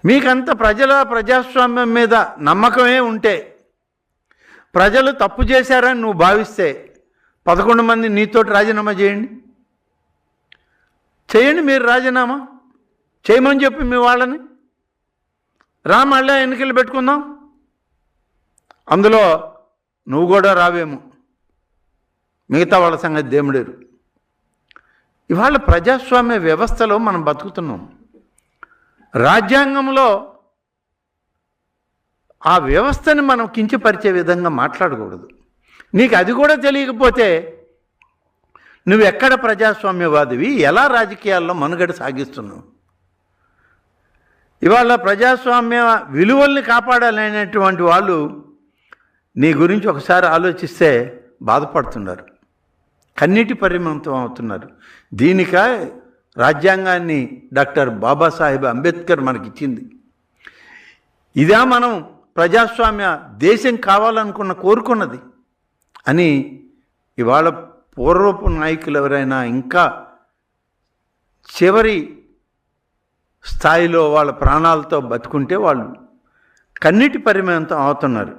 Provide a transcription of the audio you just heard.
మీకంత ప్రజాస్వామ్యం మీద నమ్మకమే ఉంటే, ప్రజలు తప్పు చేశారని నువ్వు భావిస్తే 11 మంది నీతోటి రాజీనామా చేయండి. మీరు రాజీనామా చేయమని చెప్పి మీ వాళ్ళని మళ్ళీ ఎన్నికలు పెట్టుకుందాం. అందులో నువ్వు కూడా రావేమో, మిగతా వాళ్ళ సంగతి దేవుడేరు. ఇవాళ ప్రజాస్వామ్య వ్యవస్థలో మనం బతుకుతున్నాం. రాజ్యాంగంలో ఆ వ్యవస్థని మనం కించపరిచే విధంగా మాట్లాడకూడదు. నీకు అది కూడా తెలియకపోతే నువ్వెక్కడ ప్రజాస్వామ్యవాదివి, ఎలా రాజకీయాల్లో మనుగడ సాగిస్తున్నావు? ఇవాళ ప్రజాస్వామ్య విలువల్ని కాపాడాలనేటువంటి వాళ్ళు నీ గురించి ఒకసారి ఆలోచిస్తే బాధపడుతున్నారు, కన్నీటి పరిమితం అవుతున్నారు. దీనిక రాజ్యాంగాన్ని డాక్టర్ బాబాసాహెబ్ అంబేద్కర్ మనకిచ్చింది. ఇదా మనం ప్రజాస్వామ్య దేశం కోరుకున్నది అని ఇవాళ పూర్వపు నాయకులు ఎవరైనా ఇంకా చివరి స్థాయిలో వాళ్ళ ప్రాణాలతో బతుకుంటే వాళ్ళు కన్నీటి పరిమితం అవుతున్నారు.